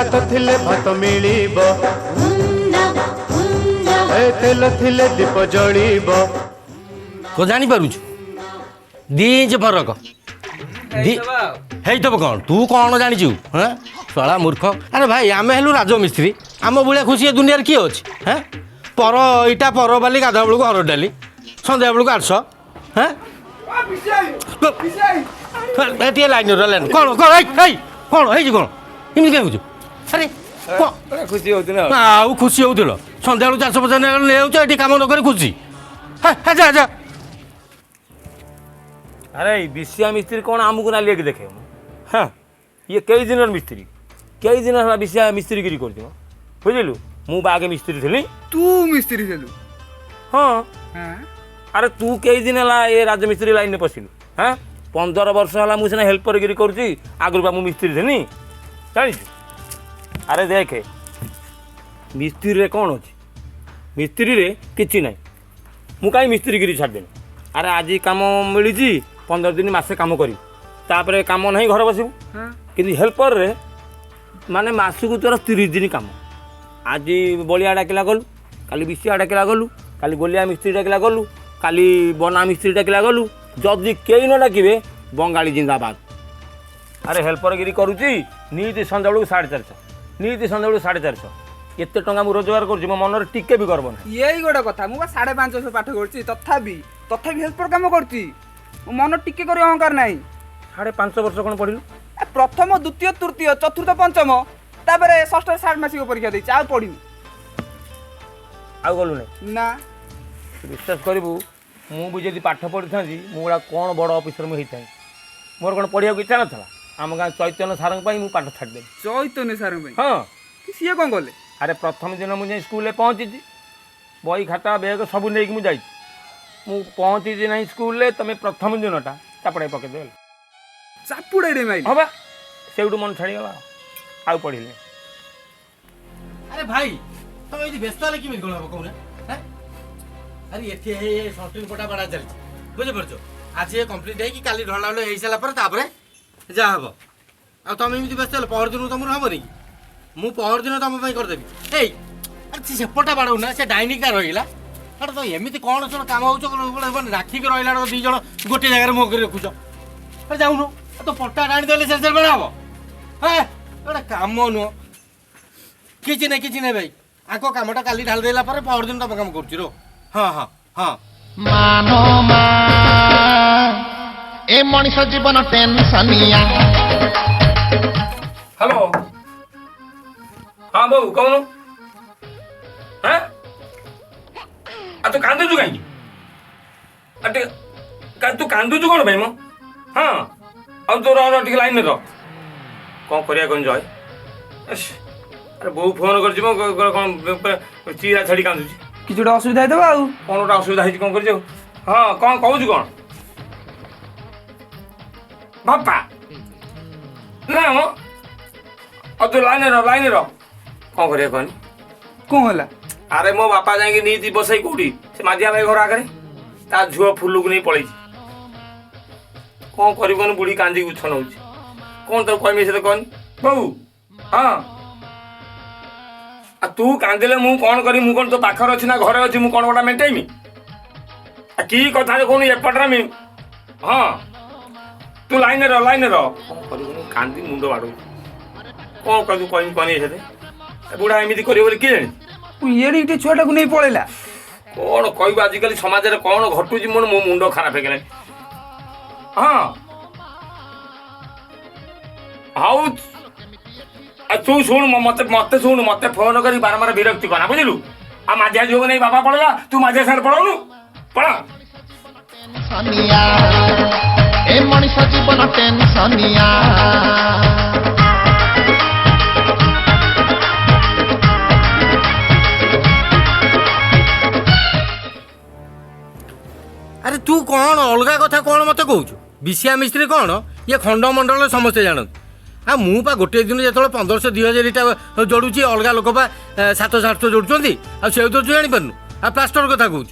भात थिले भात मिलिब तेल थिले दीप जलिब को जानी पारुछु दीज फरक ହେଇଥିବ କ'ଣ ତୁ କ'ଣ ଜାଣିଛୁ ହଁ ଶଳା ମୂର୍ଖ ଆରେ ଭାଇ ଆମେ ହେଲୁ ରାଜମିସ୍ତ୍ରୀ ଆମ ଭଳିଆ ଖୁସି ଏ ଦୁନିଆରେ କିଏ ଅଛି ହଁ ପର ଇଟା ପର ବାଲି ଗାଧୁଆ ବେଳକୁ ହରଡ଼ ଡାଲି ସନ୍ଧ୍ୟା ବେଳକୁ 800 ହଁ ଟିକେ ଲାଇନ୍ରେ ଲାଇନ୍ କ'ଣ କ'ଣ କ'ଣ ହେଇଛି କ'ଣ ଏମିତି କାହିଁ କହୁଛୁ ଆରେ ଖୁସି ହଉଥିଲା ଆଉ ଖୁସି ହଉଥିଲ ସନ୍ଧ୍ୟାବେଳକୁ 450 ନେଇଯାଉଛ ଏଠି କାମ ନ କରି ଖୁସି ଆଚ୍ଛା ଆଚ୍ଛା अरे विषया मिस्त्री कौन आमको ना लेके देखे हाँ ये कई दिन मिस्त्री कई दिन है विषया मिस्त्री गिरी कर बुझलु मु आगे मिस्त्री थी तू मिस्त्री थलु हाँ अरे तू कई दिन है ये राजमिस्त्री लाइन में पशिलु हाँ 15 वर्ष है मुझे हेल्पर गिरी करुँची आगुरी मु मिस्त्री थी जानी अरे देखे मिस्त्री रे कौन अच्छी मिस्त्री रे किसी ना मु कहीं मिस्त्री गिरी छाड़देनी अरे आज कम मिली 15 दिन मसे कम करी तापर कम नहीं घर बसबू कि हेल्पर रे माने मासक तोर 30 दिन कम आज बलिया डाकिला गलु काली विषया डाकिला गलु काली गोलिया मिस्त्री डाकिला गलु काली बना मिस्त्री डाकिला गलु जदि कई न डाकिबे बंगाली जिंदाबाद अरे हेल्पर गिरी करुची नीति संध्या बेलू 450 नीति संध्या बेलू 450 एते टंका मु रोजगार करुची मो मनरे टिके भी गर्व ना यही गोटे कथा मु 550 पाठ करची तथापि हेल्पर काम करची मन टिके करी अहंकार नहीं 5.5 वर्ष कौन पढ़िलु प्रथम द्वितीय तृतीय चतुर्थ पंचम तापर षष्ठ 60 मासिक परीक्षा देछि आ पढ़िनु आ गलु नहीं ना विश्वास करू मुझे जब पाठ पढ़ी था मुझा कौन बड़ ऑफिसर मुझे मोर कौन पढ़िया इच्छा ना आम गाँव चैतन्य सार मुझे पाठ छाड़देली चैतन्य सार हाँ सी कौन कले अरे प्रथम दिन मुझे स्कूल पहुँची बही खाता बैग सब नहीं मुझे पहुँची ना स्कूल तुम प्रथम दिनटा चापड़े पकईदे चापुड़े माइल हाँ बा से मन छाड़गला आउ पढ़ी अरे भाई तुम ये व्यस्त हेल्ले किमें कौन हम कहना अरे ये सफ्टवेयर पटा बड़ा चलती बुझीपार आज ये कम्प्लीट है कि काली ढला हो सारापर जहाँ हम आ तुम एमती व्यस्त हेल्ले पहर दिन तुम हम नहीं मु पहर दिन तुम करदेवी अरे सेपटा बाड़ू ना से डाइनिंग टा रहीला अरे तो एमती कौन सब कम हो राखिक रहा दी जन गोटे जगह मुख रखुच अरे जाऊन तो पट्टा टाणीदे से बड़ा हम हाँ गोटे कम नुह किसी ना भाई आको कमटा काली ढाल देला पर पहर दिन तुम कम कर हाँ हाँ हाँ मानो मा ए मनीष जीवन टेंशनिया हेलो हाँ बाबू कौन हाँ तू कांदुचु कहीं तू कांदुचु कौन भाई मो हाँ और तो रह लाइन में रह कौन करिया कौन जय अरे बहु फोन कर चीरा छाड़ी कांदुची कि गोटे असुविधा हेतबा आ कौन गोटे असुविधा है कौन कर हाँ कौन कहूँ कौन बापा ना मो और तू लाइन रह कौन करिया कहनी कौन है अरे मो बापा जाएंगे नीति बसई कौटी से मादिया भाई घर आगे ता झुआ फुलू को नहीं पलि कौन कर बुढ़ी कांदी उछन हो कौन तो कहमी से तो कहनी बहु हाँ आ तू कांदिले मु कौन करी मु कौन तो पाखर अच्छी ना घरे अच्छी मु कौन गोटा मेंटेमी कि कथा कौन एपटे मी हाँ तू लाइन रह कौन कर कांदी मुंड बाड़ू कौन कर कहमी कहनी से बुढ़ा एमती कर किए जानी ये छुआटा को नहीं पड़ेगा कौन कह आजिकल समाज में कौन घटुची मोर मो मुंड खराब हो गला हाँ हाउ तू शुण मत मत शुण मत फोन कर बारंबार विरक्ति करना बुझलु आ माझिया जो नहीं बाबा पड़ा तू माझिया साथ पढ़ाऊनु पढ़ा टेंशनिया ए मनीष जीवन टेंशनिया अरे तू कौन अलग कथा कौन मत कहूँ विषया मिस्त्री कौन ये खंडमंडल समस्ते जानते हाँ मुझे गोटे दिन जो 1500 2000 इटा जोड़ुची अलग लोक 700 जोड़ुंट आउ तो तू जापारू आ प्लास्टर कथा कहूँ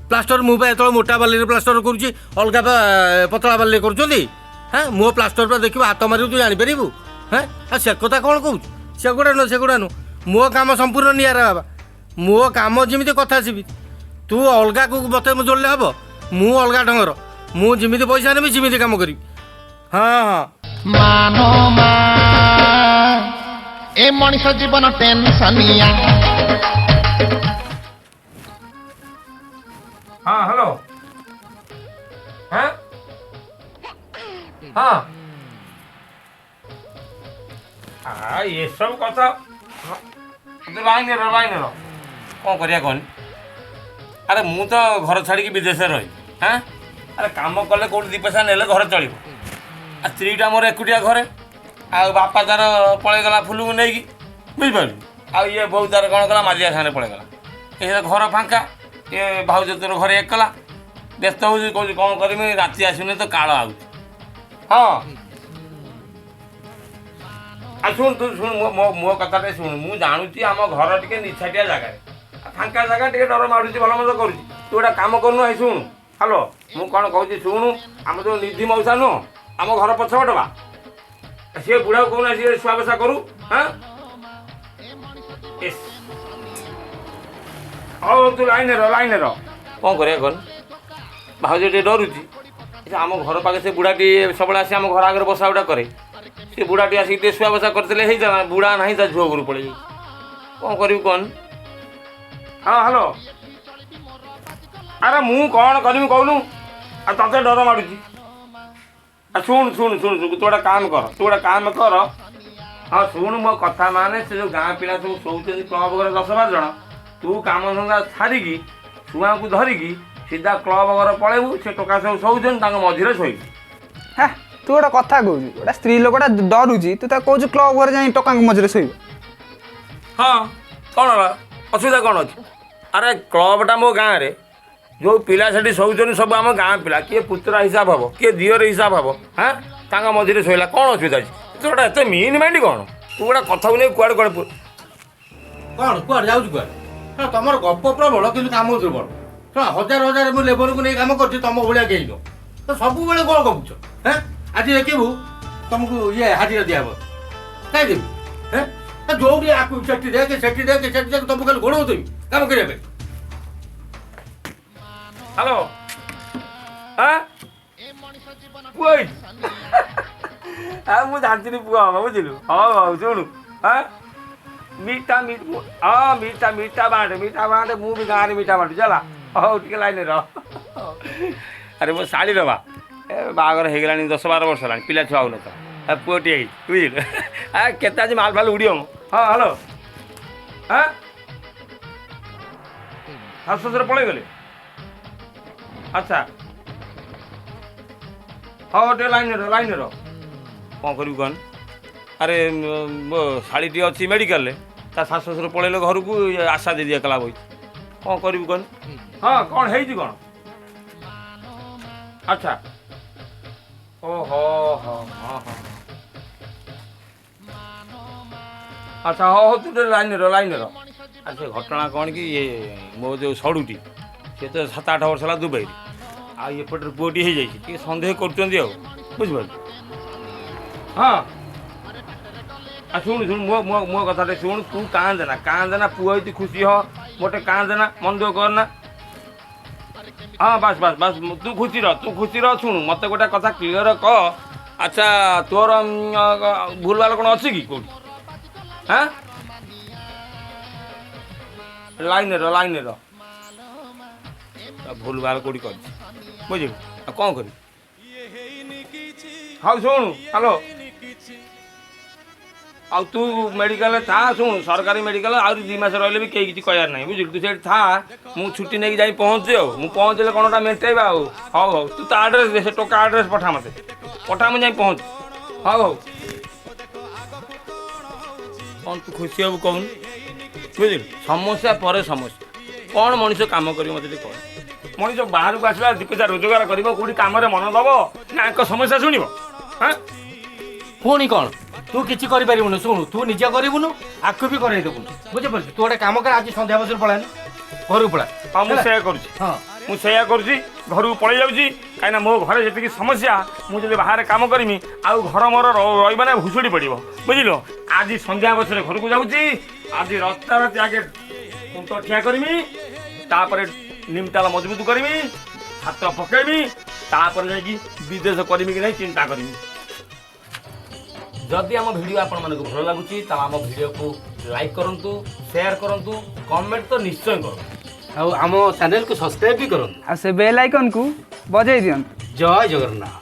प्लास्टर मुझे जो मोटा बाली प्लास्टर करुँची अलग पतला बाली कर हाँ मो प्लास्टर पर देखो हाथ मारू तू जापर हाँ से कथा कौन कहूँ ସେଗୁଡ଼ା ନୁ ମୋ କାମ ସମ୍ପୂର୍ଣ୍ଣ ନିଆରା ବାବା ମୋ କାମ ଯେମିତି କଥା ଆସିବି ତୁ ଅଲଗାକୁ ମତେ ଯୋଡ଼ିଲେ ହବ ମୁଁ ଅଲଗା ଢଙ୍ଗର ମୁଁ ଯେମିତି ପଇସା ନେବି ସେମିତି କାମ କରିବି ହଁ ମାनो ମା ଏ ମଣିଷ ଜୀବନ ଟେନସନିଆ ହଁ ହ୍ୟାଲୋ ହଁ ଏସବୁ କଥା ଲାଇନ୍ର କ'ଣ କରିବା କହନି ଆରେ ମୁଁ ତ ଘର ଛାଡ଼ିକି ବିଦେଶରେ ରହିବି ଆରେ କାମ କଲେ କେଉଁଠି ଦୁଇ ପଇସା ନେଲେ ଘର ଚଳିବ ଆଉ ସ୍ତ୍ରୀଟା ମୋର ଏକୁଟିଆ ଘରେ ଆଉ ବାପା ତାର ପଳେଇଗଲା ଫୁଲକୁ ନେଇକି ବୁଝିପାରିଲୁ ଆଉ ଇଏ ବୋଉ ତାର କ'ଣ କଲା ମାଜିଆ ସାଙ୍ଗରେ ପଳେଇଗଲା ଏ ଘର ଫାଙ୍କା ଏ ଭାଉଜ ତୋର ଘରେ ଏକଲା ବ୍ୟସ୍ତ ହେଉଛି କହୁଛି କ'ଣ କରିବି ରାତି ଆସୁନି ତ କାଳ ଆଉଛି ହଁ ଆଉ ଶୁଣୁ ତୁ ଶୁଣୁ ମୋ କଥାଟା ଶୁଣୁ ମୁଁ ଜାଣୁଛି ଆମ ଘର ଟିକେ ନିଛାଟିଆ ଜାଗାରେ ଫାଙ୍କା ଜାଗା ଟିକେ ଡର ମାଡ଼ୁଛି ଭଲ ମନ୍ଦ କରୁଛି ତୁ ଗୋଟେ କାମ କରୁନୁ ଭାଇ ଶୁଣୁ ହ୍ୟାଲୋ ମୁଁ କ'ଣ କହୁଛି ଶୁଣୁ ଆମ ଯେଉଁ ନିଧି ମଉସା ନୁହଁ ଆମ ଘର ପଛପଟ ବା ସିଏ ବୁଢ଼ାକୁ କହୁନା ସିଏ ଶୁଆ ବସା କରୁ ହଉ ତୁ ଲାଇନରେ ରହ କ'ଣ କରିବା କହନି ଭାଉଜ ଟିକେ ଡରୁଛି ଆମ ଘର ପାଖେ ସେ ବୁଢ଼ାଟି ସବୁବେଳେ ଆସି ଆମ ଘର ଆଗରେ ବସା ଉଠା କରେ ସେ ବୁଢ଼ାଟି ଆସିକି ଟିକେ ଶୁଆ ବସା କରିଥିଲେ ହେଇଥାନ୍ତା ବୁଢ଼ା ନାହିଁ ତା ଝୁଅ ଘରୁ ପଳେଇ କ'ଣ କରିବୁ କହନି ହଁ ହ୍ୟାଲୋ ଆରେ ମୁଁ କ'ଣ କରିବି କହୁନୁ ଆଉ ତତେ ଡର ମାଡ଼ୁଛି ଆଉ ଶୁଣୁ ତୁ ଗୋଟେ କାମ କର ହଁ ଶୁଣୁ ମୋ କଥା ମାନେ ସେ ଯେଉଁ ଗାଁ ପିଲା ସବୁ ଶୋଉଛନ୍ତି କ୍ଲବ୍ ଘରେ 10-12 ଜଣ ତୁ କାମ ଧନ୍ଦା ଛାଡ଼ିକି ଛୁଆଙ୍କୁ ଧରିକି ସିଧା କ୍ଲବ୍ ଘର ପଳେଇବୁ ସେ ଟୋକା ସବୁ ଶୋଉଛନ୍ତି ତାଙ୍କ ମଝିରେ ଶୋଇବୁ ହେ ତୁ ଗୋଟେ କଥା କହୁଛୁ ଗୋଟେ ସ୍ତ୍ରୀ ଲୋକଟା ଡରୁଛି ତୁ ତାକୁ କହୁଛୁ କ୍ଲବ୍ ଘରେ ଯାଇ ଟୋକାଙ୍କ ମଝିରେ ଶୋଇବ ହଁ କ'ଣ ହେଲା ଅସୁବିଧା କ'ଣ ଅଛି ଆରେ କ୍ଲବ୍ଟା ମୋ ଗାଁରେ ଯେଉଁ ପିଲା ସେଠି ଶୋଉଛନ୍ତି ସବୁ ଆମ ଗାଁ ପିଲା କିଏ ପୁତୁରା ହିସାବ ହେବ କିଏ ଦିଅର ହିସାବ ହେବ ତାଙ୍କ ମଝିରେ ଶୋଇଲା କ'ଣ ଅସୁବିଧା ଅଛି ତୁ ଗୋଟେ ଏତେ ମିନ୍ ମାଇଣ୍ଡ କ'ଣ ତୁ ଗୋଟେ କଥାକୁ ନେଇ କୁଆଡ଼େ କୁଆଡ଼େ ଯାଉଛି କୁଆଡ଼େ ତମର ଗପ ପ୍ରବଳ କିନ୍ତୁ କାମ ଦୁର୍ବଳ ହଜାର ମୁଁ ଲେବରକୁ ନେଇ କାମ କରୁଛି ତମ ଭଳିଆ କେହି ନୁହଁ ତ ସବୁବେଳେ କ'ଣ କହୁଛ ଆଜି ଦେଖିବୁ ତମକୁ ଇଏ ହାଜିରା ଦିଆହବ କାହିଁ ଦେବି ଯୋଉଠି ଆକୁ ସେଠି ଦେଖେ ତମକୁ ଖାଲି ଘୋଡ଼ଉଥିବି କାମ କରିବା ପାଇଁ ହ୍ୟାଲୋ ପୁଅ ଆଉ ମୁଁ ଜାଣିଥିଲି ପୁଅ ହବ ବୁଝିଲୁ ହଉ ଶୁଣୁ ମିଠା ବାଣ୍ଟେ ମୁଁ ବି ଗାଁରେ ମିଠା ବାଣ୍ଟୁଛି ହେଲା ହଉ ଟିକେ ଲାଇନରେ ରହ ଆରେ ମୋ ଶାଢ଼ୀ ଦେବା ଏ ବାହାଘର ହେଇଗଲାଣି 10-12 ବର୍ଷ ହେଲାଣି ପିଲା ଛୁଆ ହଉନ ତ ପୁଅଟିଏ ହେଇଛି ବୁଝିଲୁ କେତେ ଆଜି ମାଲ ଫାଲ ଉଡ଼ିବ ମୁଁ ହଁ ହ୍ୟାଲୋ ଶାଶୁ ଶ୍ୱଶୁର ପଳେଇଗଲେ ଆଚ୍ଛା ହଉ ଟିକେ ଲାଇନରେ ରହ କ'ଣ କରିବୁ କହନି ଆରେ ମୋ ଶାଢ଼ୀଟିଏ ଅଛି ମେଡ଼ିକାଲରେ ତା ଶାଶୁ ଶ୍ୱଶୁର ପଳେଇଲେ ଘରକୁ ଆଶା ଦିଦି ଏକଲା ବଇଛି କ'ଣ କରିବୁ କହନି ହଁ କ'ଣ ହେଇଛି କ'ଣ ଆଚ୍ଛା ଓହୋ ହଁ ଆଚ୍ଛା ହଉ ତୁ ଟିକେ ଲାଇନରେ ରହ ଆଉ ସେ ଘଟଣା କ'ଣ କି ଇଏ ମୋ ଯେଉଁ ସଡ଼ୁଟି ସେ ତ 7-8 ବର୍ଷ ହେଲା ଦୁବାଇରେ ଆଉ ଏପଟରେ ପୁଅଟି ହେଇଯାଇଛି ଟିକେ ସନ୍ଦେହ କରୁଛନ୍ତି ଆଉ ବୁଝିପାରୁଛୁ ହଁ ଆଉ ଶୁଣୁ ମୋ କଥାଟା ଶୁଣୁ ତୁ କାନ୍ଦନା ପୁଅ ହେଇଛି ଖୁସି ହ ଗୋଟେ କାନ୍ଦନା ମନ ଦୁଃଖ କରନା ହଁ ବାସ୍ ତୁ ଖୁସି ରହ ଶୁଣୁ ମୋତେ ଗୋଟେ କଥା କ୍ଲିଅର କହ ଆଚ୍ଛା ତୋର ଭୁଲ ଭାଲ କ'ଣ ଅଛି କି କେଉଁଠି ଲାଇନରେ ରହ ଭୁଲ ଭାଲ କେଉଁଠି କରିଛି ବୁଝିଲୁ ଆଉ କ'ଣ କରିବି ହଉ ଶୁଣୁ ହ୍ୟାଲୋ ଆଉ ତୁ ମେଡ଼ିକାଲରେ ଥା ଶୁଣୁ ସରକାରୀ ମେଡ଼ିକାଲ ଆହୁରି 2 ମାସ ରହିଲେ ବି କେହି କିଛି କହିବାର ନାହିଁ ବୁଝିଲୁ ତୁ ସେଇଠି ଥା ମୁଁ ଛୁଟି ନେଇକି ଯାଇ ପହଞ୍ଚୁଛି ଆଉ ମୁଁ ପହଞ୍ଚିଲେ କ'ଣଟା ମେଣ୍ଟେଇବା ଆଉ ହଉ ତୁ ତା ଆଡ୍ରେସ୍ ଦେ ସେ ଟୋକା ଆଡ୍ରେସ୍ ପଠା ମୋତେ ମୁଁ ଯାଇ ପହଞ୍ଚୁ ହଉ କ'ଣ ତୁ ଖୁସି ହେବୁ କହୁନୁ ବୁଝିଲୁ ସମସ୍ୟା ପରେ ସମସ୍ୟା କ'ଣ ମଣିଷ କାମ କରିବ ମୋତେ ଟିକେ କହ ମଣିଷ ବାହାରକୁ ଆସିଲା 2 ପଇସା ରୋଜଗାର କରିବ କେଉଁଠି କାମରେ ମନ ଦେବ ନା ଆଙ୍କ ସମସ୍ୟା ଶୁଣିବ ପୁଣି କ'ଣ ତୁ କିଛି କରିପାରିବୁନି ଶୁଣୁ ତୁ ନିଜେ କରିବୁନୁ ଆକୁ ବି କରେଇ ଦେବୁନୁ ବୁଝିପାରୁଛୁ ତୁ ଗୋଟେ କାମ କର ଆଜି ସନ୍ଧ୍ୟା ବସରୁ ପଳାନି ଘରକୁ ପଳା ହଁ ମୁଁ ସେଇଆ କରୁଛି ଘରକୁ ପଳେଇ ଯାଉଛି କାହିଁକିନା ମୋ ଘରେ ଯେତିକି ସମସ୍ୟା ମୁଁ ଯଦି ବାହାରେ କାମ କରିମି ଆଉ ଘର ମୋର ରହିବ ନା ଭୁଷୁଡ଼ି ପଡ଼ିବ ବୁଝିଲ। ଆଜି ସନ୍ଧ୍ୟା ବଛରେ ଘରକୁ ଯାଉଛି ଆଜି ରାତି ଆଗେ କୁଣ୍ଟ ଠିଆ କରିମି ତାପରେ ନିମଟାଲ ମଜବୁତ କରିମି ହାତ ପକେଇମି ତାପରେ ଯାଇକି ବିଦେଶ କରିମି କି ନାହିଁ ଚିନ୍ତା କରିମି। ଯଦି ଆମ ଭିଡ଼ିଓ ଆପଣମାନଙ୍କୁ ଭଲ ଲାଗୁଛି ତାହେଲେ ଆମ ଭିଡ଼ିଓକୁ ଲାଇକ୍ କରନ୍ତୁ ସେୟାର କରନ୍ତୁ କମେଣ୍ଟ ତ ନିଶ୍ଚୟ କରନ୍ତୁ ଆଉ ଆମ ଚ୍ୟାନେଲକୁ ସବସ୍କ୍ରାଇବ୍ ବି କରନ୍ତୁ ଆଉ ସେ ବେଲ୍ ଆଇକନ୍କୁ ବଜେଇ ଦିଅନ୍ତୁ। ଜୟ ଜଗନ୍ନାଥ।